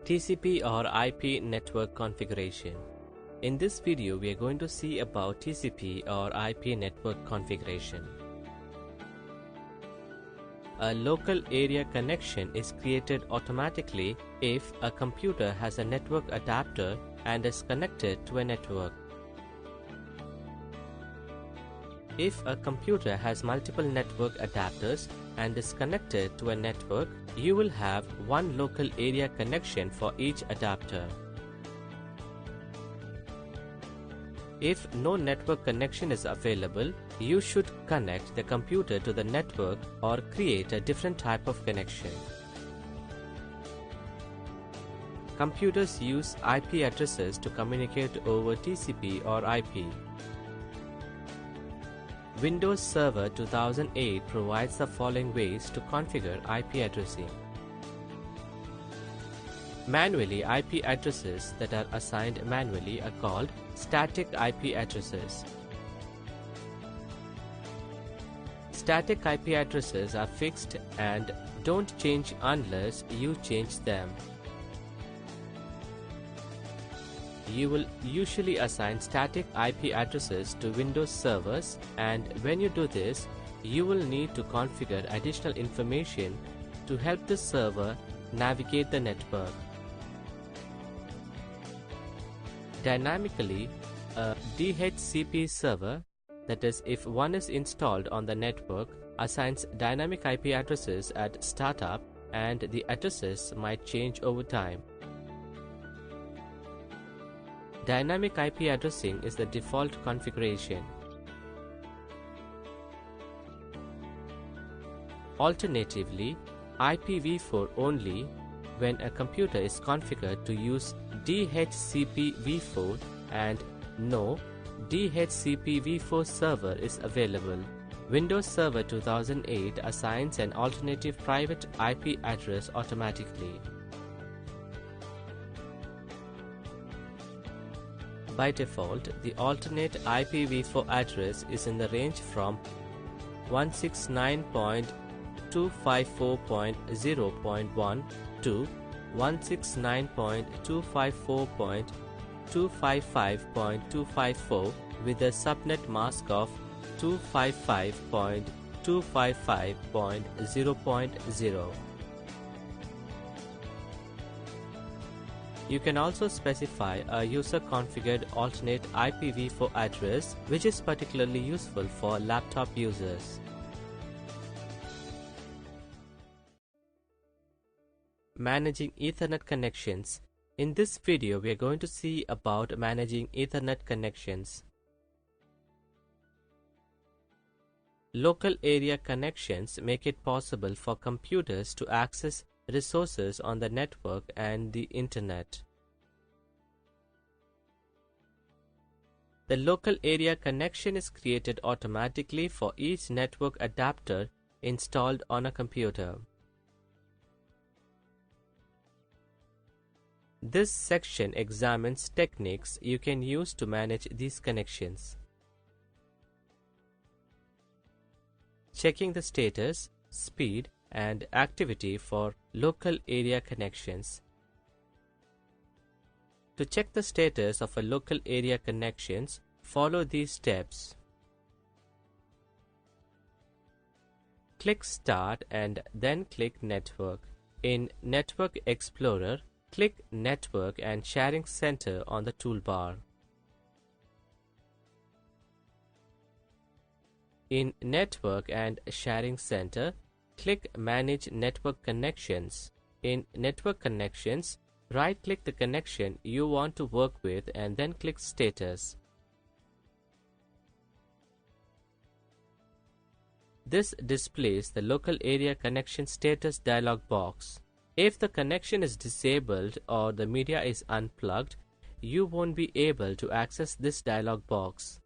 TCP or IP network configuration. In this video, we are going to see about TCP or IP network configuration. A local area connection is created automatically if a computer has a network adapter and is connected to a network. If a computer has multiple network adapters and is connected to a network, you will have one local area connection for each adapter. If no network connection is available, you should connect the computer to the network or create a different type of connection. Computers use IP addresses to communicate over TCP or IP. Windows Server 2008 provides the following ways to configure IP addressing. Manually, IP addresses that are assigned manually are called static IP addresses. Static IP addresses are fixed and don't change unless you change them. You will usually assign static IP addresses to Windows servers, and when you do this, you will need to configure additional information to help the server navigate the network. Dynamically, a DHCP server, that is, if one is installed on the network, assigns dynamic IP addresses at startup, and the addresses might change over time. Dynamic IP addressing is the default configuration. Alternatively, IPv4 only when a computer is configured to use DHCP-v4 and no DHCP-v4 server is available. Windows Server 2008 assigns an alternative private IP address automatically. By default, the alternate IPv4 address is in the range from 169.254.0.1 to 169.254.255.254 with a subnet mask of 255.255.0.0. You can also specify a user-configured alternate IPv4 address, which is particularly useful for laptop users. Managing Ethernet connections. In this video, we are going to see about managing Ethernet connections. Local area connections make it possible for computers to access resources on the network and the internet. The local area connection is created automatically for each network adapter installed on a computer. This section examines techniques you can use to manage these connections. Checking the status, speed, and activity for local area connections. To check the status of a local area connections, follow these steps. Click Start and then click Network. In Network Explorer, click Network and Sharing Center on the toolbar. In Network and Sharing Center, click Manage Network Connections. In Network Connections, right-click the connection you want to work with and then click Status. This displays the Local Area Connection Status dialog box. If the connection is disabled or the media is unplugged, you won't be able to access this dialog box.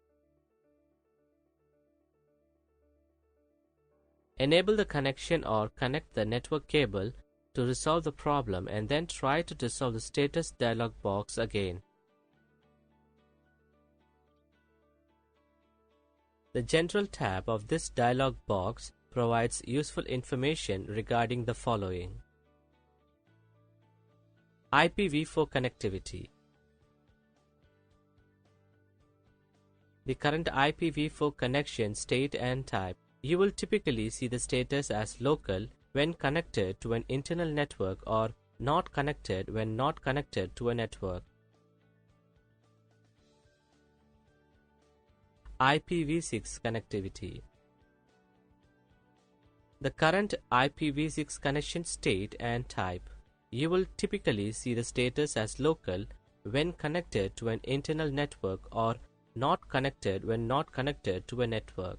Enable the connection or connect the network cable to resolve the problem and then try to resolve the status dialog box again. The General tab of this dialog box provides useful information regarding the following: IPv4 connectivity. The current IPv4 connection state and type. You will typically see the status as local when connected to an internal network or not connected when not connected to a network. IPv6 connectivity. The current IPv6 connection state and type. You will typically see the status as local when connected to an internal network or not connected when not connected to a network.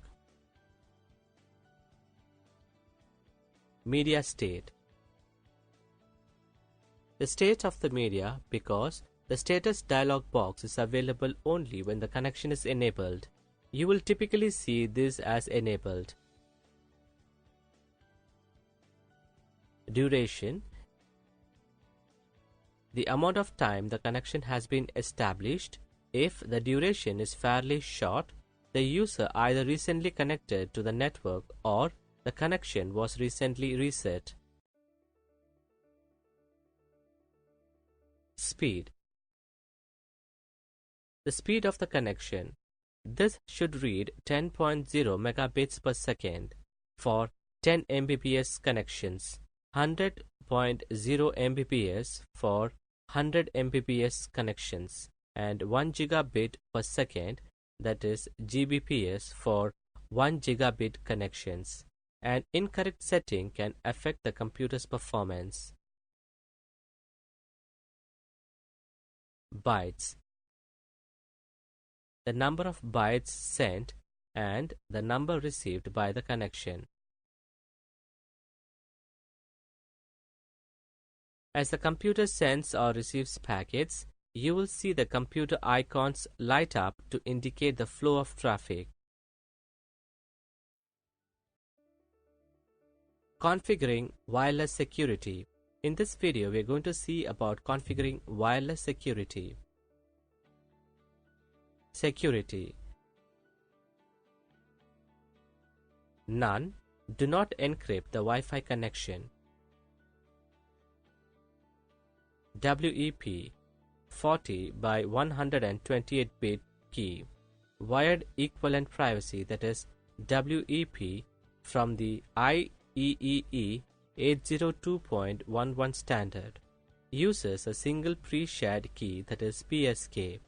Media state. The state of the media, because the status dialog box is available only when the connection is enabled. You will typically see this as enabled. Duration. The amount of time the connection has been established. If the duration is fairly short, the user either recently connected to the network or the connection was recently reset. Speed. The speed of the connection. This should read 10.0 megabits per second for 10 Mbps connections, 100.0 Mbps for 100 Mbps connections, and 1 gigabit per second, that is Gbps, for 1 gigabit connections. An incorrect setting can affect the computer's performance. Bytes. The number of bytes sent and the number received by the connection. As the computer sends or receives packets, you will see the computer icons light up to indicate the flow of traffic. Configuring wireless security. In this video, we are going to see about configuring wireless security. Security. None. Do not encrypt the Wi-Fi connection. WEP 40 by 128-bit key. Wired equivalent privacy, that is WEP, from the IEEE 802.11 standard. Uses a single pre-shared key, that is PSK.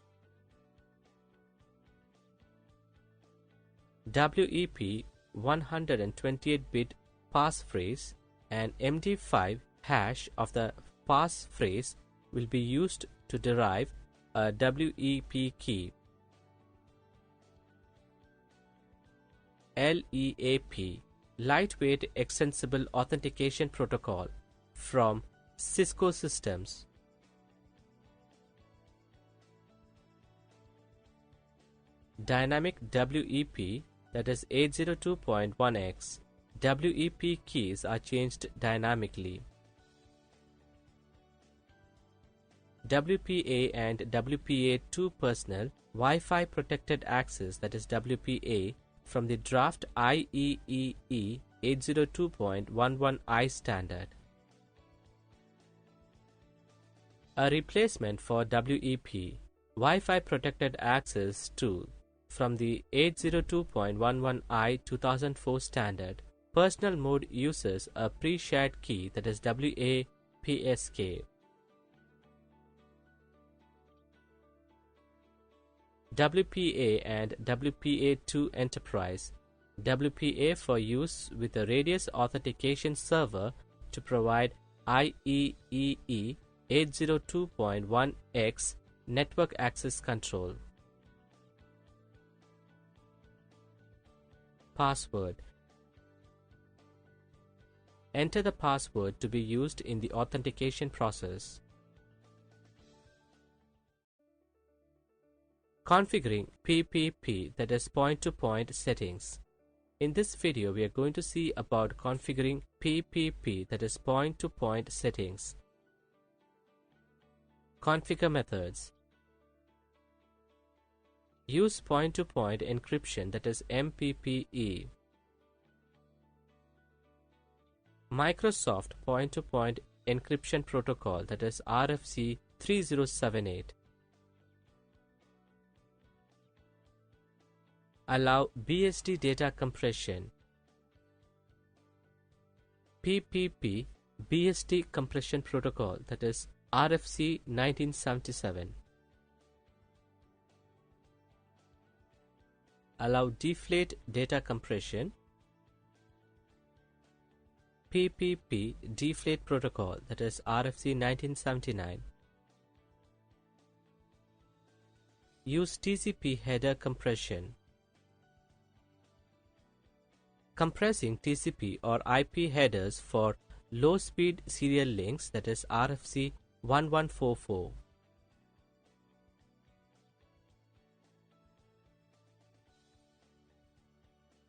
WEP 128-bit passphrase and MD5 hash of the passphrase will be used to derive a WEP key. LEAP, Lightweight Extensible Authentication Protocol, from Cisco Systems. Dynamic WEP, that is 802.1x. WEP keys are changed dynamically. WPA and WPA2 personal Wi-Fi protected access, that is WPA, from the draft IEEE 802.11i standard. A replacement for WEP, Wi-Fi protected access tool, from the 802.11i 2004 standard. Personal mode uses a pre-shared key, that is WAPSK. WPA and WPA2 Enterprise. WPA for use with a radius authentication server to provide IEEE 802.1x network access control. Password. Enter the password to be used in the authentication process. Configuring PPP, that is point-to-point settings. In this video, we are going to see about configuring PPP, that is point-to-point settings. Configure methods. Use point-to-point encryption, that is MPPE. Microsoft point-to-point encryption protocol, that is RFC 3078. Allow BSD data compression. PPP BSD compression protocol, that is RFC 1977. Allow deflate data compression. PPP deflate protocol, that is RFC 1979. Use TCP header compression. Compressing TCP or IP headers for low-speed serial links, that is RFC 1144.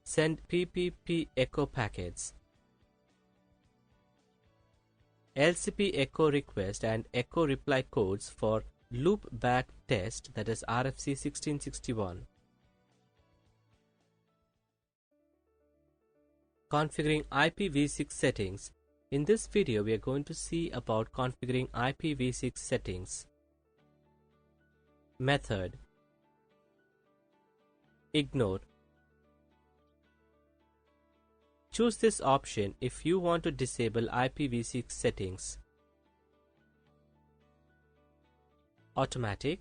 Send PPP echo packets. LCP echo request and echo reply codes for loop back test, that is RFC 1661. Configuring IPv6 settings. In this video, we are going to see about configuring IPv6 settings. Method. Ignore. Choose this option if you want to disable IPv6 settings. Automatic.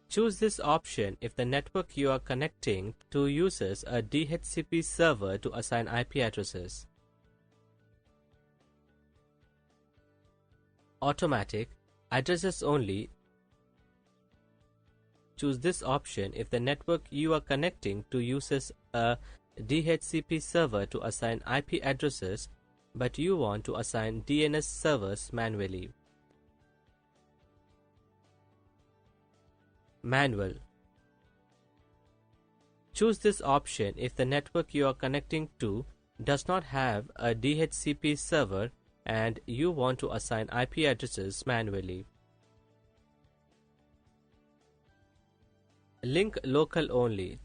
Choose this option if the network you are connecting to uses a DHCP server to assign IP addresses. Automatic. Addresses only. Choose this option if the network you are connecting to uses a DHCP server to assign IP addresses, but you want to assign DNS servers manually. Manual. Choose this option if the network you are connecting to does not have a DHCP server and you want to assign IP addresses manually. Link local only.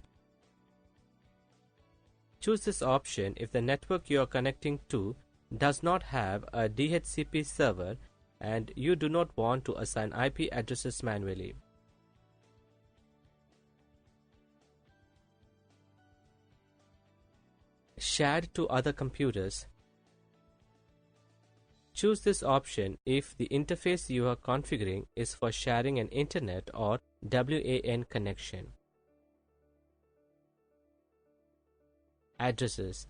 Choose this option if the network you are connecting to does not have a DHCP server and you do not want to assign IP addresses manually. Shared to other computers. Choose this option if the interface you are configuring is for sharing an Internet or WAN connection. Addresses.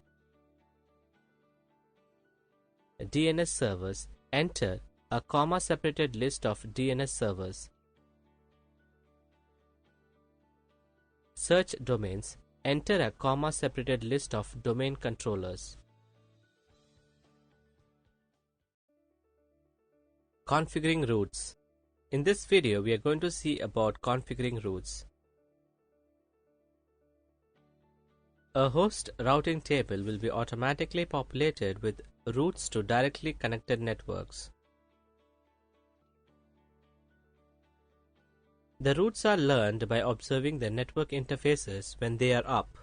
DNS servers. Enter a comma-separated list of DNS servers. Search domains. Enter a comma-separated list of domain controllers. Configuring routes. In this video, we are going to see about configuring routes. A host routing table will be automatically populated with routes to directly connected networks. The routes are learned by observing the network interfaces when they are up.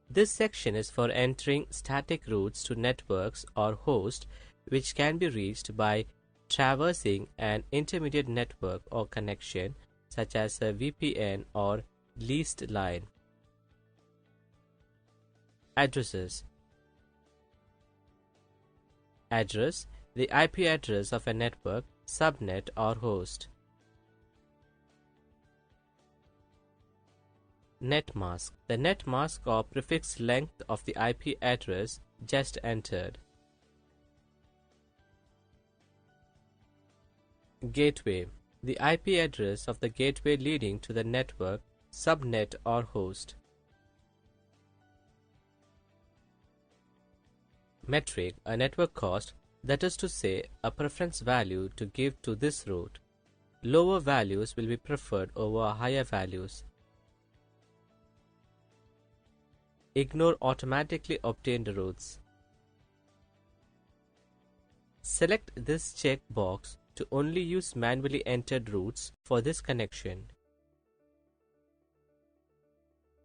This section is for entering static routes to networks or hosts which can be reached by traversing an intermediate network or connection such as a VPN or leased line. Addresses. Address, the IP address of a network, subnet or host. Net mask, the net mask or prefix length of the IP address just entered. Gateway, the IP address of the gateway leading to the network, subnet or host. Metric, a network cost, that is to say, a preference value to give to this route. Lower values will be preferred over higher values. Ignore automatically obtained routes. Select this checkbox to only use manually entered routes for this connection.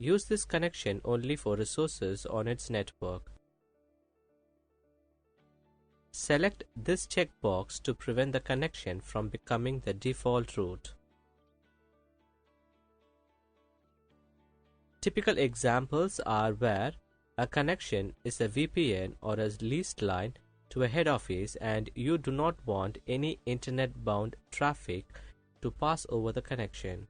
Use this connection only for resources on its network. Select this checkbox to prevent the connection from becoming the default route. Typical examples are where a connection is a VPN or a leased line to a head office and you do not want any internet-bound traffic to pass over the connection.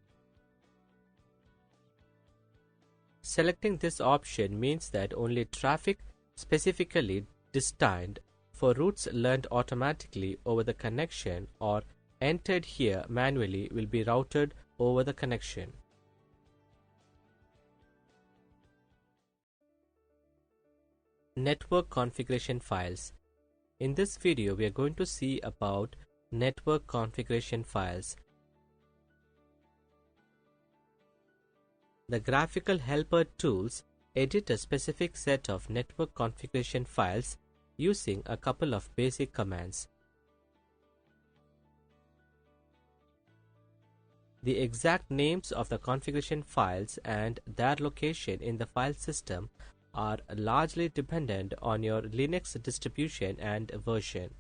Selecting this option means that only traffic specifically destined for routes learned automatically over the connection or entered here manually will be routed over the connection. Network configuration files. In this video, we are going to see about network configuration files. The graphical helper tools edit a specific set of network configuration files using a couple of basic commands. The exact names of the configuration files and their location in the file system are largely dependent on your Linux distribution and version.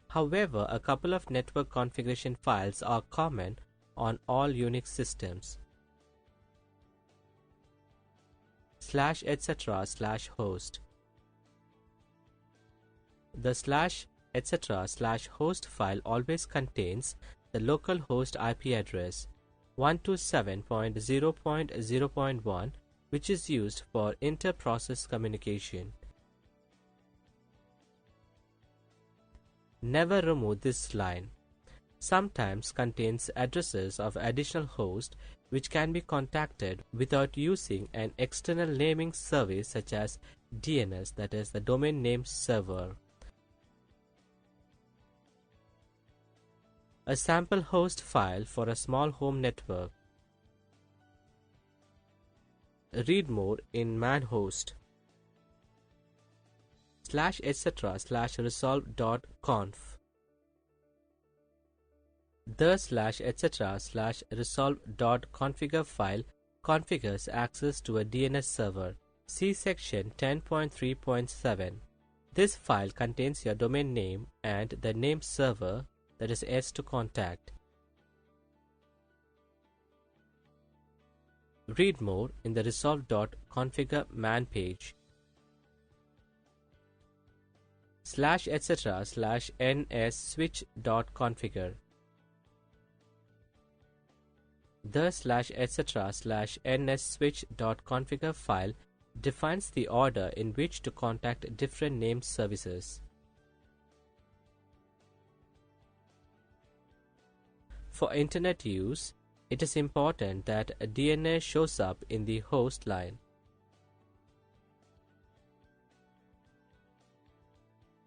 However, a couple of network configuration files are common on all Unix systems. /etc/host. The /etc/host file always contains the local host IP address 127.0.0.1, which is used for inter-process communication. Never remove this line. Sometimes contains addresses of additional hosts which can be contacted without using an external naming service such as DNS, that is the domain name server. A sample host file for a small home network. Read more in man host. /etc/resolve.conf. The /etc/resolve.configure file configures access to a DNS server. See section 10.3.7. This file contains your domain name and the name server, that is S, to contact. Read more in the resolve.configure man page. /etc/nsswitch.configure. The /etc/nsswitch.configure file defines the order in which to contact different named services. For internet use, it is important that a DNS shows up in the host line.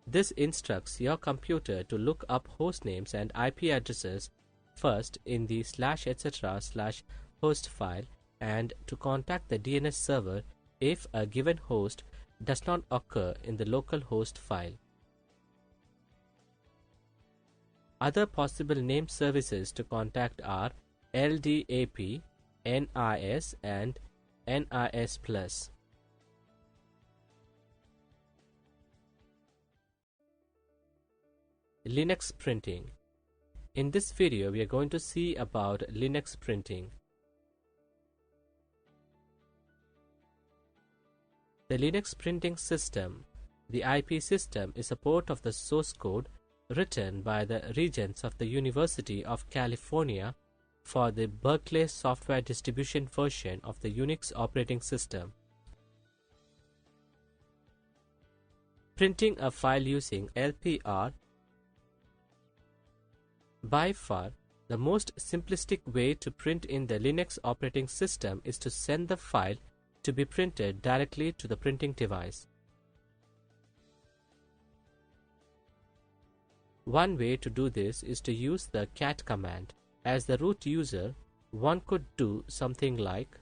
This instructs your computer to look up host names and IP addresses first in the /etc/host file and to contact the DNS server if a given host does not occur in the local host file. Other possible name services to contact are LDAP, NIS, and NIS+. Linux printing. In this video, we are going to see about Linux printing. The Linux printing system, the IP system, is a port of the source code written by the regents of the University of California for the Berkeley software distribution version of the Unix operating system. Printing a file using LPR. By far, the most simplistic way to print in the Linux operating system is to send the file to be printed directly to the printing device. One way to do this is to use the cat command. As the root user, one could do something like,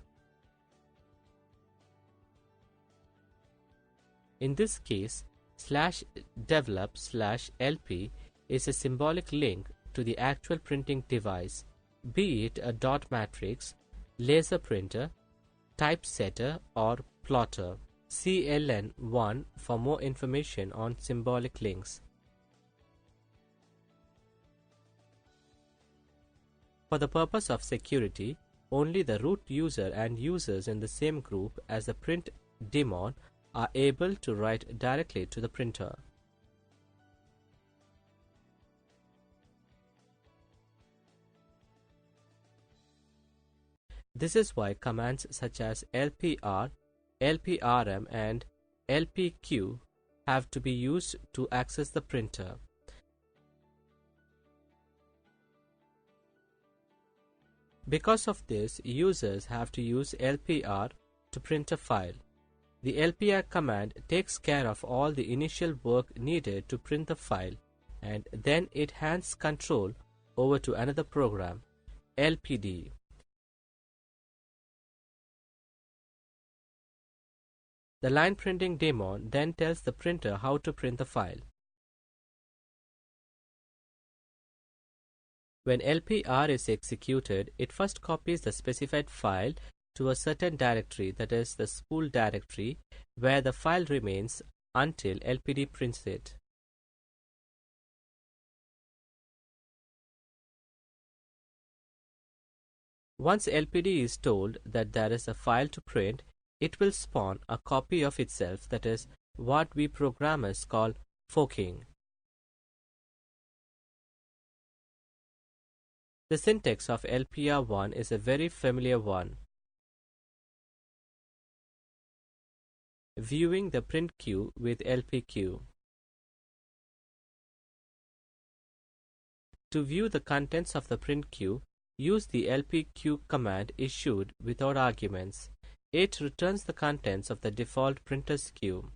in this case, /develop/lp is a symbolic link to the actual printing device. be it a dot matrix, laser printer, typesetter, or plotter. See LN1 for more information on symbolic links. For the purpose of security, only the root user and users in the same group as the print daemon are able to write directly to the printer. This is why commands such as lpr, lprm, and lpq have to be used to access the printer. Because of this, users have to use lpr to print a file. The lpr command takes care of all the initial work needed to print the file, and then it hands control over to another program, lpd. The line printing daemon then tells the printer how to print the file. When lpr is executed, it first copies the specified file to a certain directory, that is the spool directory, where the file remains until lpd prints it. Once lpd is told that there is a file to print, it will spawn a copy of itself, that is what we programmers call forking. The syntax of lpr1 is a very familiar one. Viewing the print queue with lpq. To view the contents of the print queue, use the lpq command issued without arguments. It returns the contents of the default printer's queue.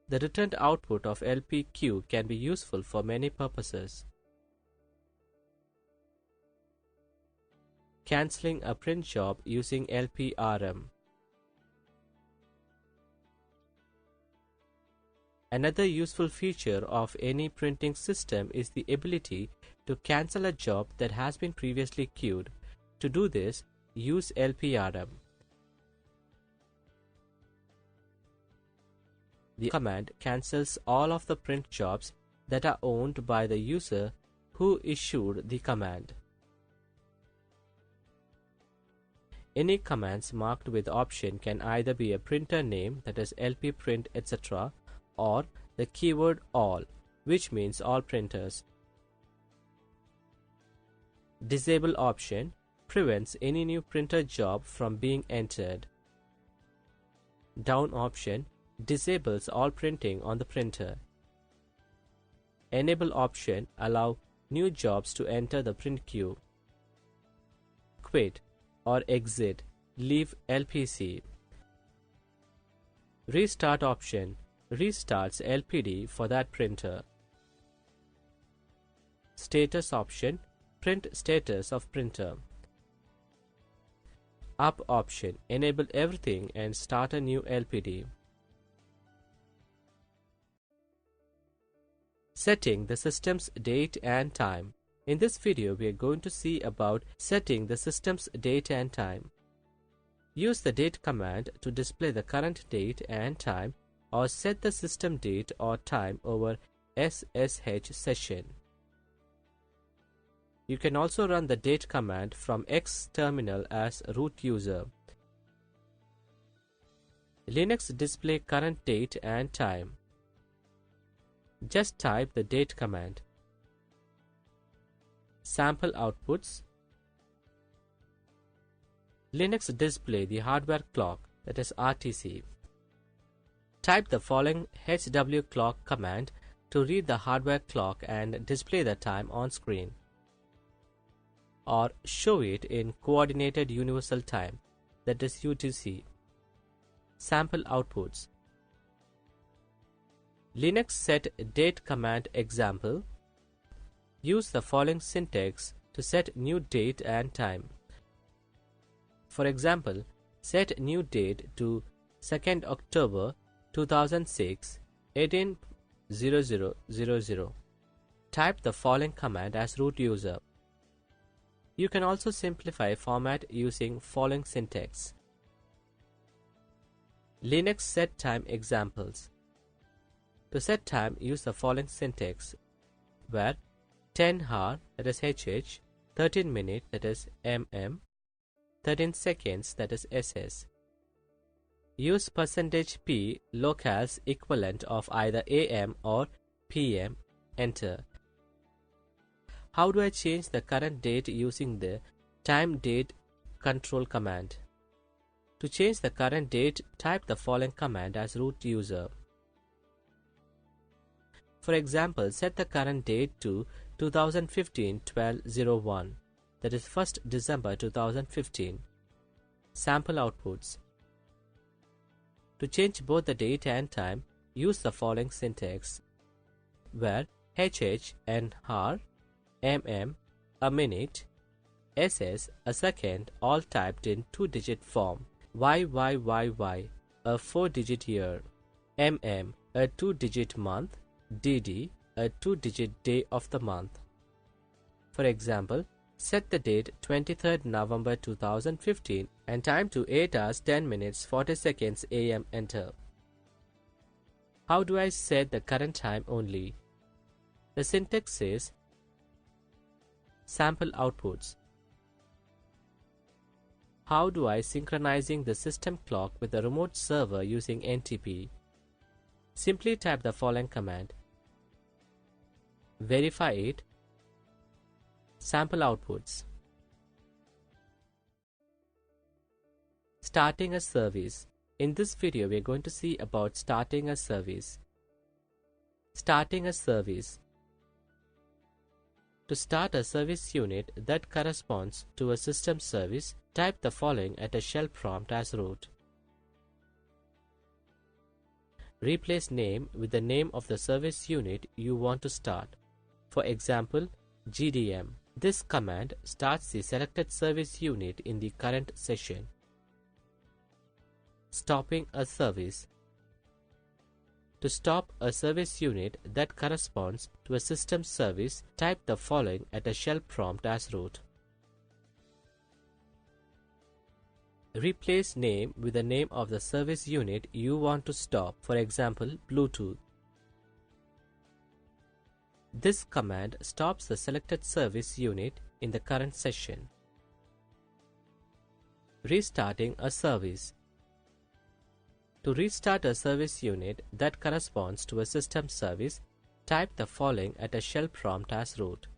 The returned output of lpq can be useful for many purposes. Cancelling a print job using lprm. Another useful feature of any printing system is the ability to cancel a job that has been previously queued. To do this, use lprm. The command cancels all of the print jobs that are owned by the user who issued the command. Any commands marked with option can either be a printer name, that is lpprint, etc., or the keyword all, which means all printers. Disable option prevents any new printer job from being entered. Down option disables all printing on the printer. Enable option allow new jobs to enter the print queue. Quit or exit, leave LPC. Restart option restarts LPD for that printer. Status option print status of printer. Up option enable everything and start a new LPD. Setting the system's date and time. In this video, we are going to see about setting the system's date and time. Use the date command to display the current date and time, or set the system date or time over SSH session. You can also run the date command from X terminal as root user. Linux display current date and time. Just type the date command. Sample outputs. Linux display the hardware clock, that is RTC. Type the following HW clock command to read the hardware clock and display the time on screen, or show it in coordinated universal time, that is UTC. Sample outputs. Linux set date command example. Use the following syntax to set new date and time. For example, set new date to 2nd October 2006, 18:0000. type the following command as root user. You can also simplify format using following syntax. Linux set time examples. To set time, use the following syntax, where 10 hour, that is HH, 13 minute, that is MM, 13 seconds, that is SS. Use %p locales equivalent of either AM or PM, enter. How do I change the current date using the time date control command? To change the current date, type the following command as root user. For example, set the current date to 2015-12-01, that is 1st December 2015. Sample outputs. To change both the date and time, use the following syntax, where HH and hour, MM a minute, SS a second, all typed in 2-digit form, YYYY a 4-digit year, MM a 2-digit month, DD a 2-digit day of the month. For example, set the date 23rd November 2015 and time to 8 hours 10 minutes 40 seconds AM, enter. How do I set the current time only? The syntax is sample outputs. How do I synchronizing the system clock with the remote server using NTP? Simply type the following command. Verify it. Sample outputs. Starting a service. In this video, we are going to see about starting a service. Starting a service. To start a service unit that corresponds to a system service, type the following at a shell prompt as root. Replace name with the name of the service unit you want to start. For example, GDM. This command starts the selected service unit in the current session. Stopping a service. To stop a service unit that corresponds to a system service, type the following at a shell prompt as root. Replace name with the name of the service unit you want to stop. For example, Bluetooth. This command stops the selected service unit in the current session. Restarting a service. To restart a service unit that corresponds to a system service, type the following at a shell prompt as root.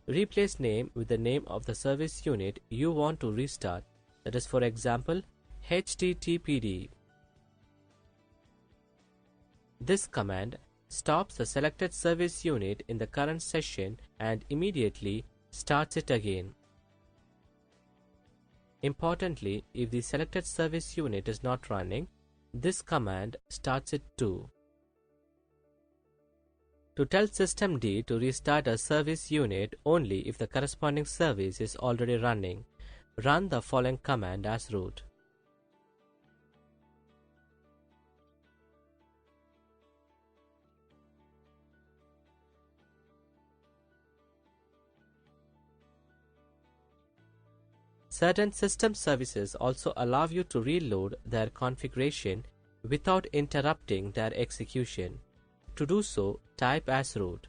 Replace name with the name of the service unit you want to restart, that is, for example, HTTPD. This command stops the selected service unit in the current session and immediately starts it again. Importantly, if the selected service unit is not running, this command starts it too. To tell systemd to restart a service unit only if the corresponding service is already running, run the following command as root. Certain system services also allow you to reload their configuration without interrupting their execution. To do so, type as root.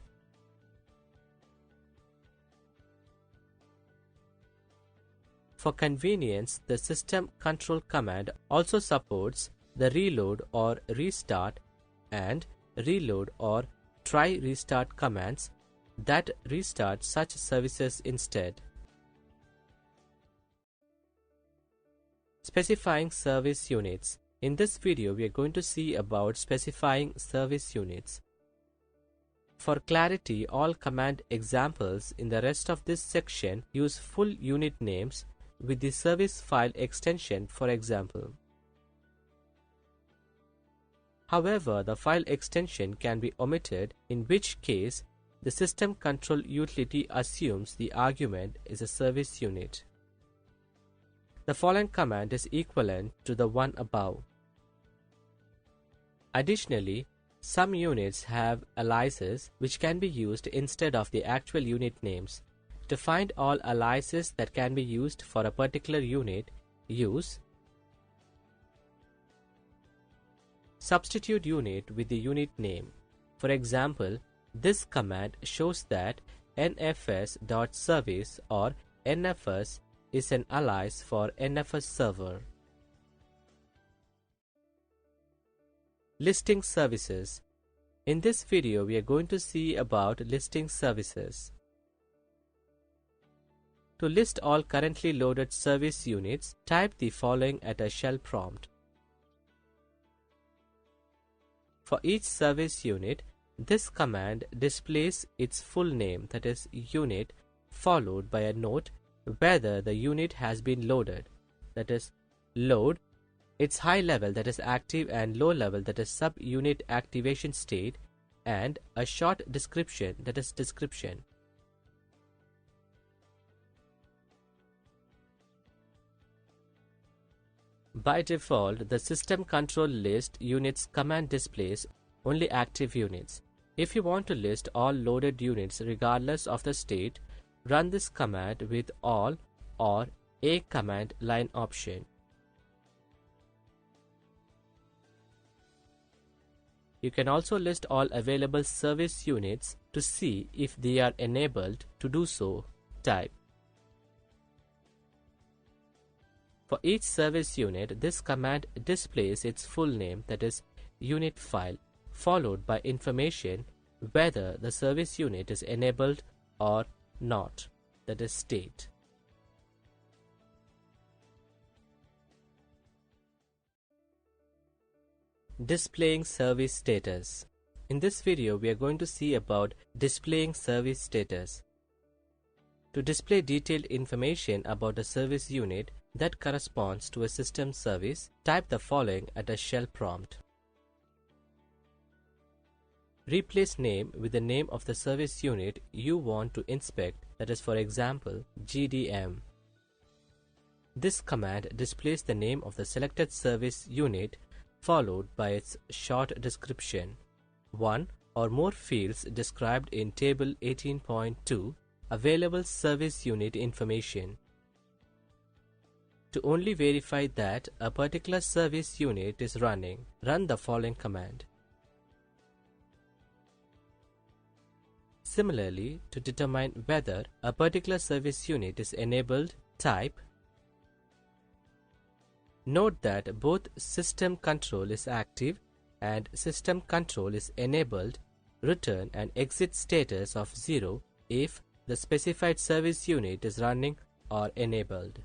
For convenience, the system control command also supports the reload or restart and reload or try restart commands that restart such services instead. Specifying service units. In this video, we are going to see about specifying service units. For clarity, all command examples in the rest of this section use full unit names with the service file extension, for example. However, the file extension can be omitted, in which case the system control utility assumes the argument is a service unit. The following command is equivalent to the one above. Additionally, Some units have aliases which can be used instead of the actual unit names. To find all aliases that can be used for a particular unit, use substitute unit with the unit name. For example, this command shows that nfs.service or nfs is an alias for nfs server. Listing services. In this video, we are going to see about listing services. To list all currently loaded service units, type the following at a shell prompt. For each service unit, this command displays its full name, that is unit, followed by a note whether the unit has been loaded, that is load, its high level, that is active, and low level, that is sub-unit activation state, and a short description, that is description. By default, the system control list units command displays only active units. If you want to list all loaded units regardless of the state, run this command with all or a command line option. You can also list all available service units. To see if they are enabled to do so, type. For each service unit, this command displays its full name, that is unit file, followed by information whether the service unit is enabled or not, that is state. Displaying service status. In this video, we are going to see about displaying service status. To display detailed information about a service unit that corresponds to a system service, type the following at a shell prompt. Replace name with the name of the service unit you want to inspect, that is, for example, GDM. This command displays the name of the selected service unit followed by its short description. One or more fields described in Table 18.2 available service unit information. To only verify that a particular service unit is running, run the following command. Similarly, to determine whether a particular service unit is enabled, type. Note that both system control is active and system control is enabled. Return an exit status of 0 if the specified service unit is running or enabled.